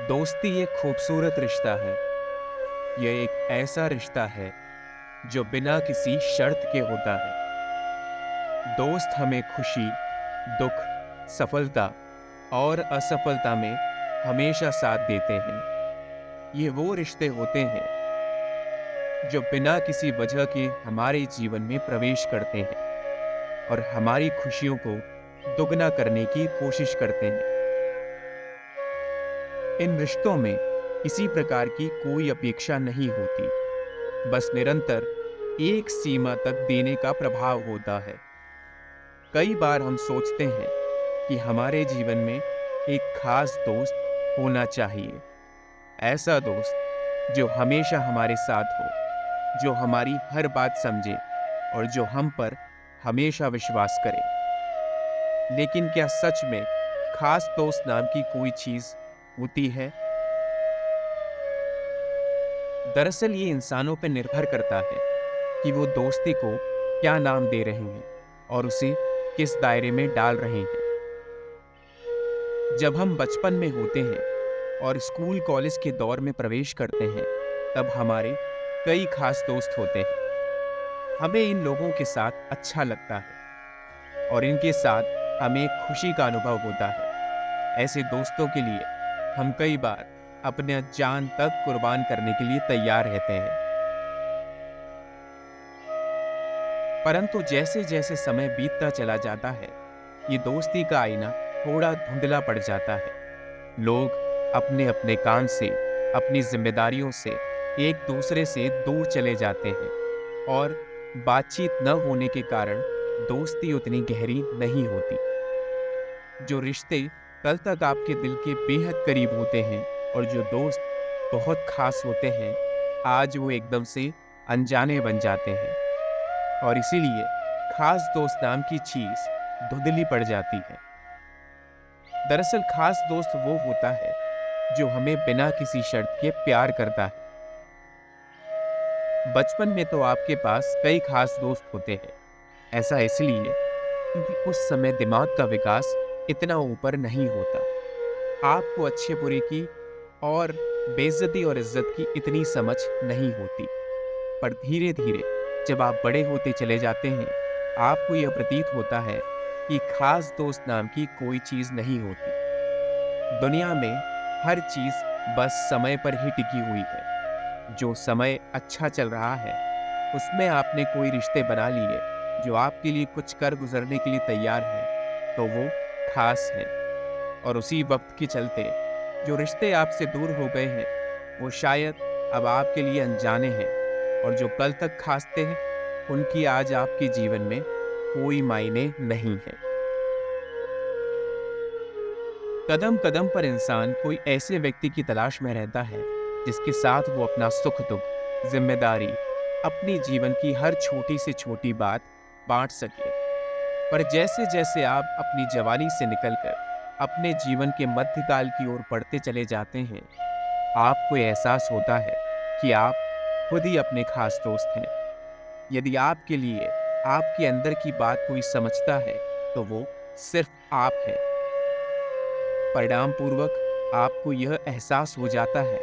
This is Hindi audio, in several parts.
दोस्ती एक खूबसूरत रिश्ता है। यह एक ऐसा रिश्ता है जो बिना किसी शर्त के होता है। दोस्त हमें खुशी, दुख, सफलता और असफलता में हमेशा साथ देते हैं। ये वो रिश्ते होते हैं जो बिना किसी वजह के हमारे जीवन में प्रवेश करते हैं और हमारी खुशियों को दुगना करने की कोशिश करते हैं। इन रिश्तों में किसी प्रकार की कोई अपेक्षा नहीं होती, बस निरंतर एक सीमा तक देने का प्रभाव होता है। कई बार हम सोचते हैं कि हमारे जीवन में एक खास दोस्त होना चाहिए। ऐसा दोस्त जो हमेशा हमारे साथ हो, जो हमारी हर बात समझे और जो हम पर हमेशा विश्वास करे। लेकिन क्या सच में खास दोस्त नाम की कोई चीज होती है? दरअसल ये इंसानों पर निर्भर करता है कि वो दोस्ती को क्या नाम दे रहे हैं और उसे किस दायरे में डाल रहे हैं। जब हम बचपन में होते हैं और स्कूल कॉलेज के दौर में प्रवेश करते हैं, तब हमारे कई खास दोस्त होते हैं। हमें इन लोगों के साथ अच्छा लगता है और इनके साथ हमें खुशी का अनुभव होता है। ऐसे दोस्तों के लिए हम कई बार अपने जान तक कुर्बान करने के लिए तैयार रहते हैं। परंतु जैसे जैसे समय बीतता चला जाता है, ये दोस्ती का आईना थोड़ा धुंधला पड़ जाता है। लोग अपने अपने काम से, अपनी जिम्मेदारियों से एक दूसरे से दूर चले जाते हैं और बातचीत न होने के कारण दोस्ती उतनी गहरी नहीं होती। जो रिश्ते कल तक आपके दिल के बेहद करीब होते हैं और जो दोस्त बहुत खास होते हैं, आज वो एकदम से अनजाने बन जाते हैं और इसीलिए खास दोस्त नाम की चीज धुंधली पड़ जाती है। दरअसल खास दोस्त वो होता है जो हमें बिना किसी शर्त के प्यार करता है। बचपन में तो आपके पास कई खास दोस्त होते हैं। ऐसा इसलिए क्योंकि उस समय दिमाग का विकास इतना ऊपर नहीं होता। आपको अच्छे बुरे की और बेइज्जती और इज्जत की इतनी समझ नहीं होती। पर धीरे धीरे जब आप बड़े होते चले जाते हैं, आपको यह प्रतीत होता है कि खास दोस्त नाम की कोई चीज नहीं होती। दुनिया में हर चीज बस समय पर ही टिकी हुई है। जो समय अच्छा चल रहा है, उसमें आपने कोई रिश्ते बना लिए जो आपके लिए कुछ कर गुजरने के लिए तैयार है, तो वो खास है। और उसी वक्त के चलते जो रिश्ते आपसे दूर हो गए हैं, वो शायद अब आपके लिए अनजाने हैं और जो कल तक खास थे, उनकी आज आपके जीवन में कोई मायने नहीं है। कदम कदम पर इंसान कोई ऐसे व्यक्ति की तलाश में रहता है जिसके साथ वो अपना सुख दुख, जिम्मेदारी, अपनी जीवन की हर छोटी से छोटी बात बांट सके। पर जैसे जैसे आप अपनी जवानी से निकलकर अपने जीवन के मध्यकाल की ओर बढ़ते चले जाते हैं, आपको एहसास होता है कि आप खुद ही अपने खास दोस्त हैं। यदि आपके लिए आपके अंदर की बात कोई समझता है, तो वो सिर्फ आप है। परिणाम पूर्वक आपको यह एहसास हो जाता है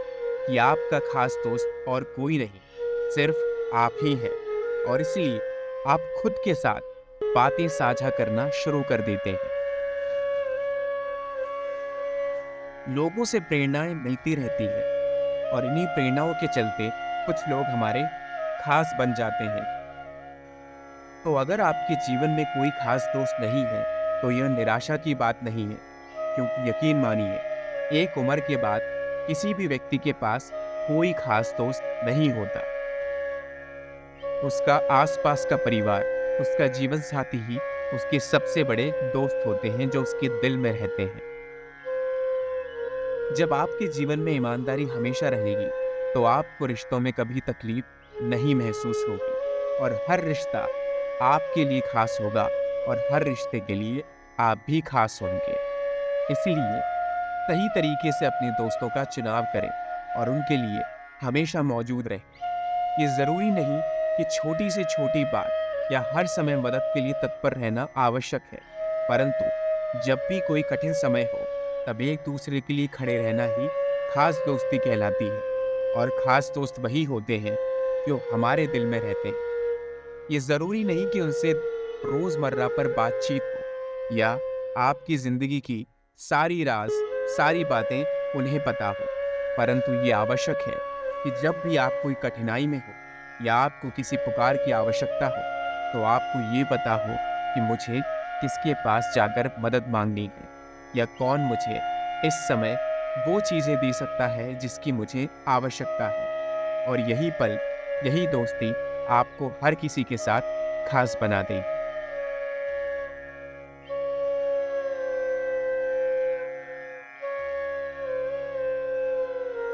कि आपका खास दोस्त और कोई नहीं, सिर्फ आप ही हैं। और इसलिए आप खुद के साथ बातें साझा करना शुरू कर देते हैं। लोगों से प्रेरणाएं मिलती रहती है और इन्हीं प्रेरणाओं के चलते कुछ लोग हमारे खास बन जाते हैं। तो अगर आपके जीवन में कोई खास दोस्त नहीं है, तो यह निराशा की बात नहीं है, क्योंकि यकीन मानिए, एक उम्र के बाद किसी भी व्यक्ति के पास कोई खास दोस्त नहीं होता। उसका आसपास का परिवार, उसका जीवन साथी ही उसके सबसे बड़े दोस्त होते हैं जो उसके दिल में रहते हैं। जब आपके जीवन में ईमानदारी हमेशा रहेगी, तो आपको रिश्तों में कभी तकलीफ नहीं महसूस होगी और हर रिश्ता आपके लिए खास होगा और हर रिश्ते के लिए आप भी खास होंगे। इसीलिए सही तरीके से अपने दोस्तों का चुनाव करें और उनके लिए हमेशा मौजूद रहें। ये ज़रूरी नहीं कि छोटी से छोटी बात या हर समय मदद के लिए तत्पर रहना आवश्यक है, परंतु जब भी कोई कठिन समय हो, तब एक दूसरे के लिए खड़े रहना ही खास दोस्ती कहलाती है। और खास दोस्त वही होते हैं जो हमारे दिल में रहते हैं। ये ज़रूरी नहीं कि उनसे रोज़मर्रा पर बातचीत हो या आपकी ज़िंदगी की सारी राज़, सारी बातें उन्हें पता हो। परंतु ये आवश्यक है कि जब भी आप कोई कठिनाई में हो या आपको किसी पुकार की आवश्यकता हो, तो आपको ये पता हो कि मुझे किसके पास जाकर मदद माँगनी है या कौन मुझे इस समय वो चीज़ें दे सकता है जिसकी मुझे आवश्यकता है। और यही पल, यही दोस्ती आपको हर किसी के साथ खास बना देगी।